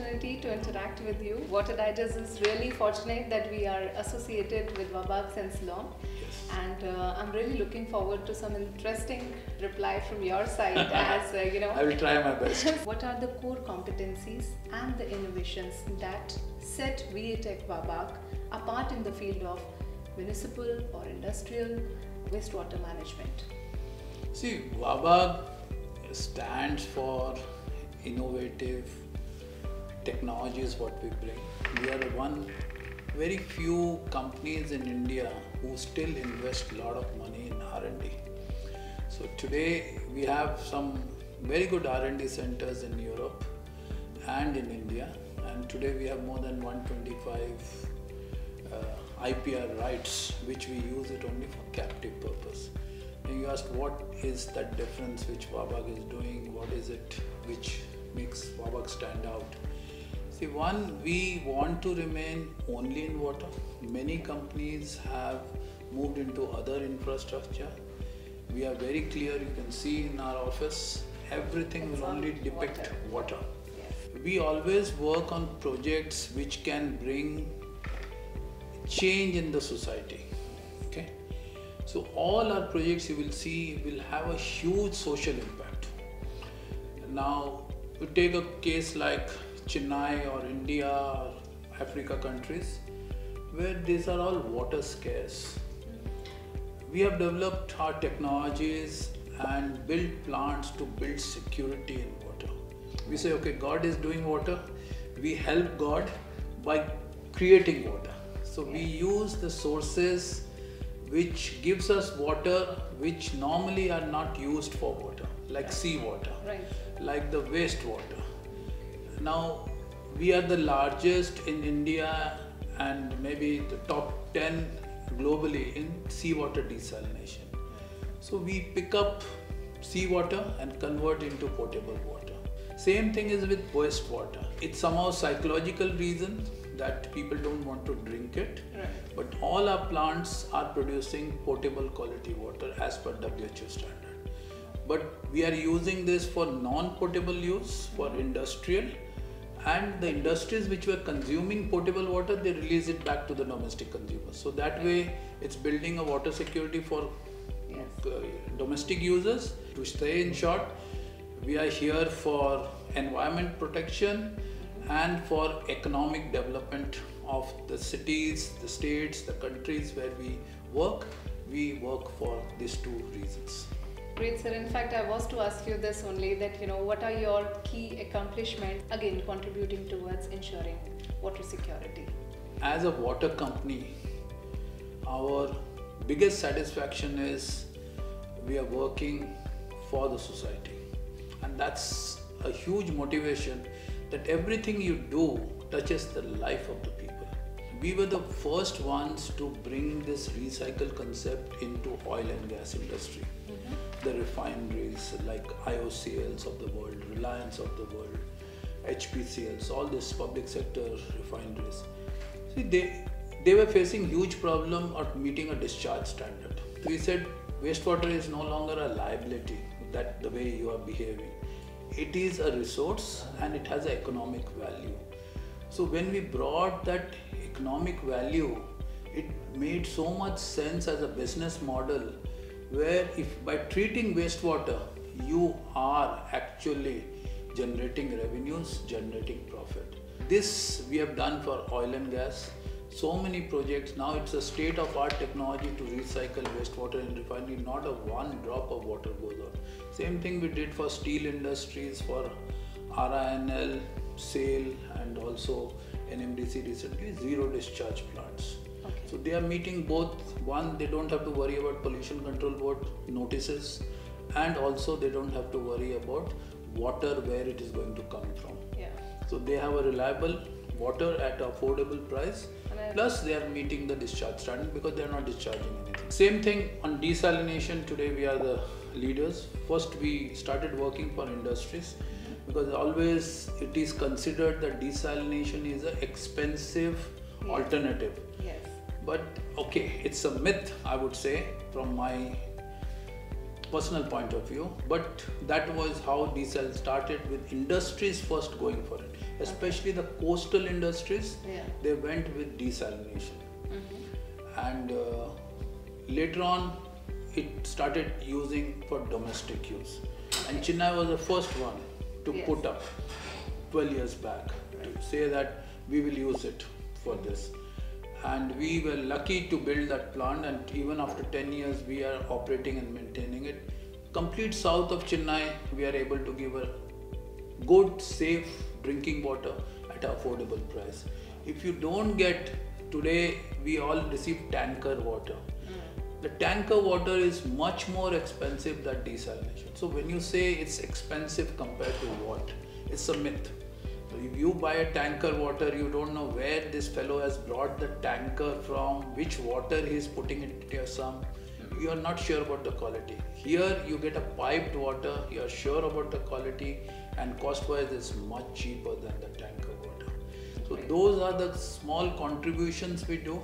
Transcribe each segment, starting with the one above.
opportunity to interact with you. Water Digest is really fortunate that we are associated with WABAG since long. Yes. And I'm really looking forward to some interesting reply from your side as I will try my best. What are the core competencies and the innovations that set WATech WABAG apart in the field of municipal or industrial wastewater management? See, WABAG stands for innovative technologies what we bring. We are one very few companies in India who still invest a lot of money in R&D. So today we have some very good R&D centers in Europe and in India, and today we have more than 125 IPR rights which we use it only for captive purpose. You asked what is that difference which WABAG is doing, what is it which makes WABAG stand out. See, one, we want to remain only in water. Many companies have moved into other infrastructure. We are very clear, you can see in our office, everything will only depict water. Yes. We always work on projects which can bring change in the society. Okay? So all our projects you will see will have a huge social impact. Now, you take a case like Chennai or India or Africa countries where these are all water scarce. We have developed our technologies and built plants to build security in water. We say, okay, God is doing water, we help God by creating water. So we use the sources which gives us water which normally are not used for water, like seawater, like the wastewater. Now, we are the largest in India and maybe the top 10 globally in seawater desalination. So we pick up seawater and convert into potable water. Same thing is with wastewater. It's somehow psychological reason that people don't want to drink it, but all our plants are producing potable quality water as per WHO standard. But we are using this for non-potable use, for industrial, and the industries which were consuming potable water, they release it back to the domestic consumers. So that way it's building a water security for domestic users. To stay in short, we are here for environment protection and for economic development of the cities, the states, the countries where we work for these two reasons. Great, sir. In fact, I was to ask you this only, that what are your key accomplishments, again contributing towards ensuring water security? As a water company, our biggest satisfaction is we are working for the society, and that's a huge motivation that everything you do touches the life of the people. We were the first ones to bring this recycle concept into oil and gas industry. The refineries like IOCLs of the world, Reliance of the world, HPCLs, all these public sector refineries. See, they were facing huge problem of meeting a discharge standard. We said wastewater is no longer a liability, that the way you are behaving. It is a resource and it has an economic value. So when we brought that economic value, it made so much sense as a business model, where if by treating wastewater, you are actually generating revenues, generating profit. This we have done for oil and gas. So many projects, now it's a state-of-art technology to recycle wastewater in refinery, not a one drop of water goes out. Same thing we did for steel industries, for RINL, SAIL, and also NMDC recently, zero discharge plants. So they are meeting both, one, they don't have to worry about pollution control board notices, and also they don't have to worry about water where it is going to come from. So they have a reliable water at an affordable price, plus they are meeting the discharge standard because they are not discharging anything. Same thing on desalination, today we are the leaders. First we started working for industries because always it is considered that desalination is an expensive alternative. But okay, it's a myth, I would say, from my personal point of view, but that was how desal started, with industries first going for it. especially the coastal industries. Yeah. They went with desalination. And later on it started using for domestic use. And Chennai was the first one to put up 12 years back to say that we will use it for this. And we were lucky to build that plant, and even after 10 years we are operating and maintaining it. Complete south of Chennai we are able to give a good, safe drinking water at an affordable price. If you don't get, today we all receive tanker water. The tanker water is much more expensive than desalination. So when you say it's expensive compared to what, it's a myth. So if you buy a tanker water, you don't know where this fellow has brought the tanker from, which water he is putting it into your sump. You are not sure about the quality. Here you get a piped water, you are sure about the quality, and cost-wise it's much cheaper than the tanker water. So those are the small contributions we do.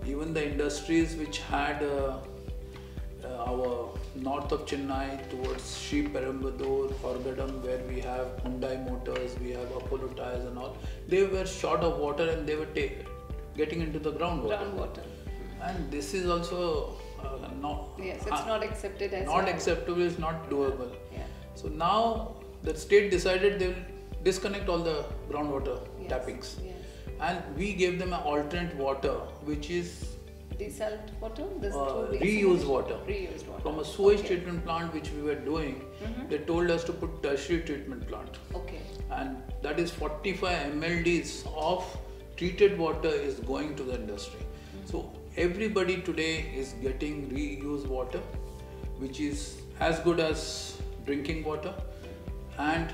Even the industries which had our north of Chennai towards Sri Perumbudur, Orgadam, where we have Hyundai Motors, we have Apollo Tires and all, they were short of water and they were getting into the groundwater. And this is also not... Yes, it's not accepted as... Not acceptable, it's not doable. Yeah. So now the state decided they will disconnect all the groundwater tappings. Yes. And we gave them an alternate water, which is desaled water? Reused water. Reused water. From a sewage treatment plant which we were doing, they told us to put tertiary treatment plant. Okay. And that is 45 mLDs of treated water is going to the industry. So everybody today is getting reused water, which is as good as drinking water, and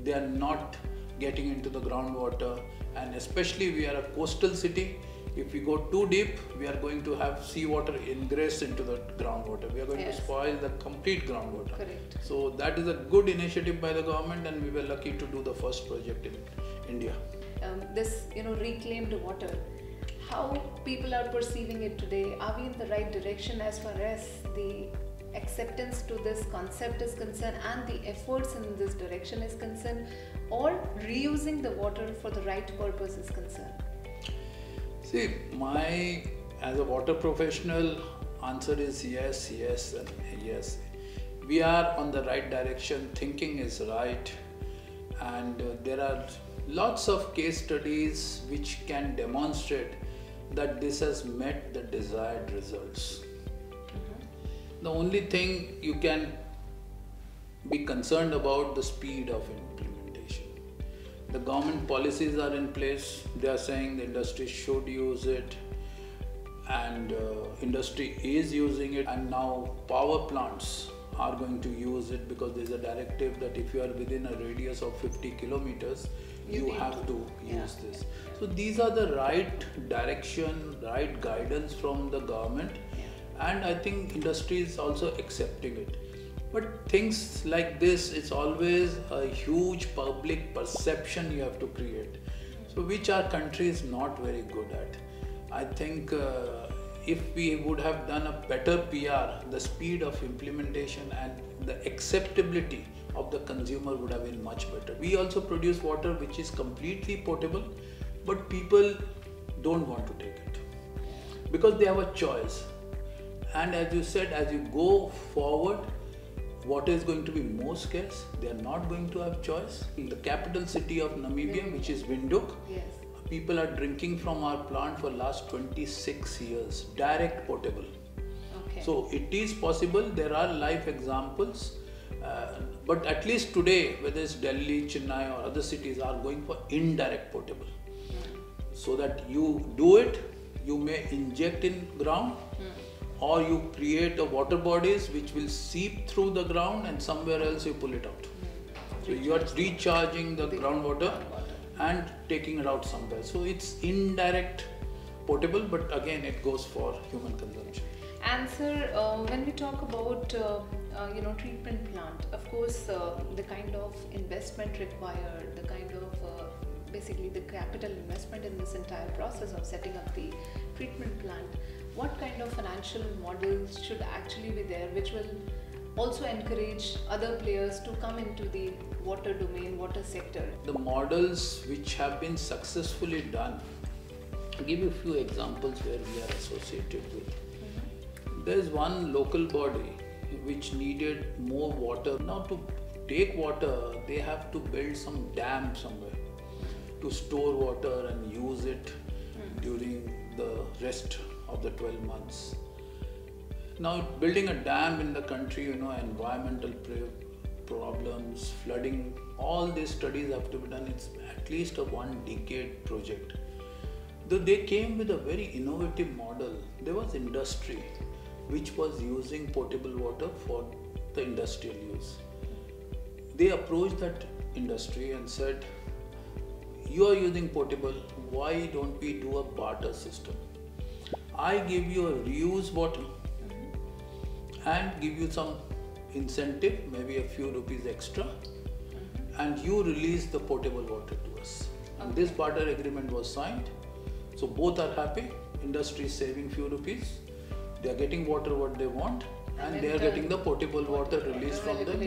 they are not getting into the groundwater. And especially we are a coastal city. If we go too deep, we are going to have seawater ingress into the groundwater. We are going to spoil the complete groundwater. Correct. So that is a good initiative by the government, and we were lucky to do the first project in India. This, reclaimed water, how people are perceiving it today? Are we in the right direction as far as the acceptance to this concept is concerned and the efforts in this direction is concerned, or reusing the water for the right purpose is concerned? See, as a water professional, answer is yes, yes and yes. We are on the right direction, thinking is right, and there are lots of case studies which can demonstrate that this has met the desired results. The only thing you can be concerned about the speed of implementation. The government policies are in place. They are saying the industry should use it, and industry is using it, and now power plants are going to use it because there is a directive that if you are within a radius of 50 kilometers, you have to use this. So these are the right direction, right guidance from the government. And I think industry is also accepting it. But things like this, it's always a huge public perception you have to create. So which our country is not very good at. I think if we would have done a better PR, the speed of implementation and the acceptability of the consumer would have been much better. We also produce water which is completely potable, but people don't want to take it because they have a choice. And as you said, as you go forward, water is going to be more scarce. They are not going to have choice. In the capital city of Namibia, which is Windhoek, people are drinking from our plant for last 26 years, direct potable. So it is possible. There are live examples. But at least today, whether it's Delhi, Chennai or other cities, are going for indirect potable. So that you do it, you may inject in ground, or you create a water bodies which will seep through the ground and somewhere else you pull it out. So you are recharging the groundwater and taking it out somewhere. So it's indirect potable, but again it goes for human consumption. And sir, when we talk about treatment plant, of course the kind of investment required, the kind of basically the capital investment in this entire process of setting up the treatment plant, what kind of financial models should actually be there which will also encourage other players to come into the water domain, water sector? The models which have been successfully done, I'll give you a few examples where we are associated with. There is one local body which needed more water. Now to take water, they have to build some dam somewhere to store water and use it during the rest of the 12 months. Now building a dam in the country, environmental problems, flooding, all these studies have to be done. It's at least a 1 decade project. Though they came with a very innovative model, there was industry which was using potable water for the industrial use. They approached that industry and said, you are using potable, why don't we do a barter system? I give you a reuse bottle and give you some incentive, maybe a few rupees extra, and you release the potable water to us. And this barter agreement was signed, so both are happy. Industry is saving few rupees, they are getting water what they want, and they are getting the potable water released from them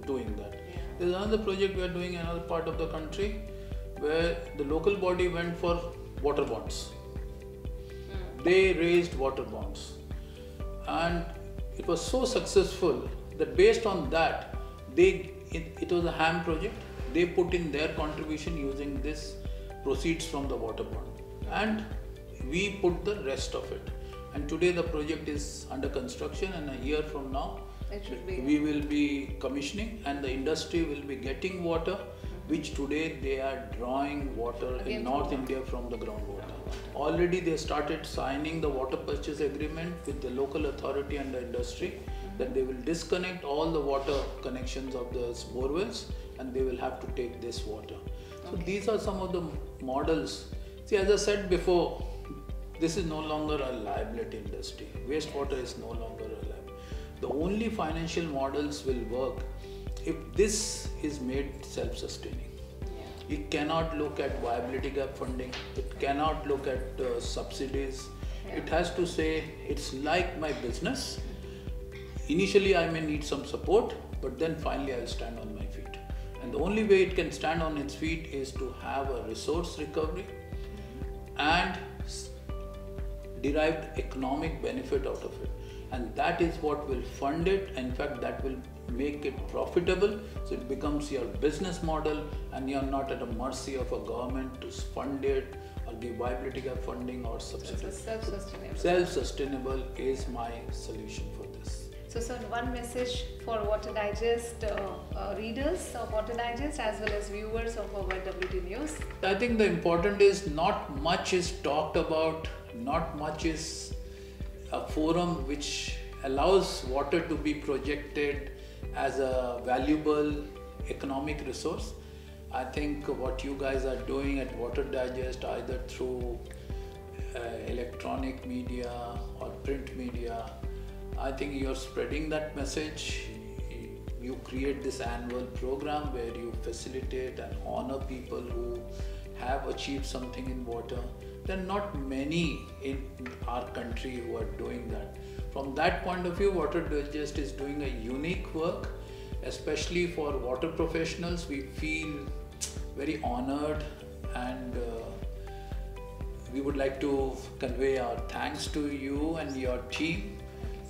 doing that. There is another project we are doing in another part of the country where the local body went for water bonds. They raised water bonds, and it was so successful that based on that, it was a HAM project. They put in their contribution using this proceeds from the water bond, and we put the rest of it. And today the project is under construction, and a year from now we will be commissioning, and the industry will be getting water, which today they are drawing water in North India from the groundwater. Already they started signing the water purchase agreement with the local authority and the industry, that they will disconnect all the water connections of the borewells and they will have to take this water. So these are some of the models. See, as I said before, this is no longer a liability industry. Wastewater is no longer a liability. The only financial models will work if this is made self-sustaining. It cannot look at viability gap funding. It cannot look at subsidies. It has to say, it's like my business. Initially I may need some support, but then finally I'll stand on my feet. And the only way it can stand on its feet is to have a resource recovery and derived economic benefit out of it. And that is what will fund it. In fact, that will make it profitable, so it becomes your business model and you're not at the mercy of a government to fund it or give viability gap funding or subsidy. Self-sustainable. Self-sustainable is my solution for this. So sir, one message for Water Digest readers of Water Digest as well as viewers of our WT News. I think the important is not much is talked about, not much is a forum which allows water to be projected as a valuable economic resource. I think what you guys are doing at Water Digest, either through electronic media or print media, I think you're spreading that message. You create this annual program where you facilitate and honor people who have achieved something in water. There are not many in our country who are doing that. From that point of view, Water Digest is doing a unique work, especially for water professionals. We feel very honored, and we would like to convey our thanks to you and your team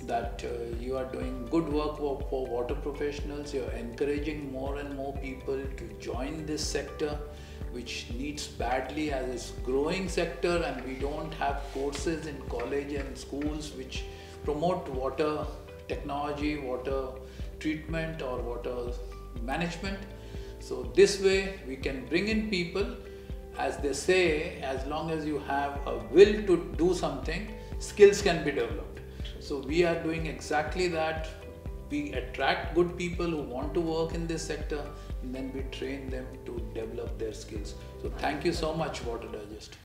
that you are doing good work for water professionals. You are encouraging more and more people to join this sector, which needs badly as it's growing sector, and we don't have courses in college and schools which promote water technology, water treatment or water management. So this way we can bring in people, as they say, as long as you have a will to do something, skills can be developed. So we are doing exactly that. We attract good people who want to work in this sector, and then we train them to develop their skills. So thank you so much, Water Digest.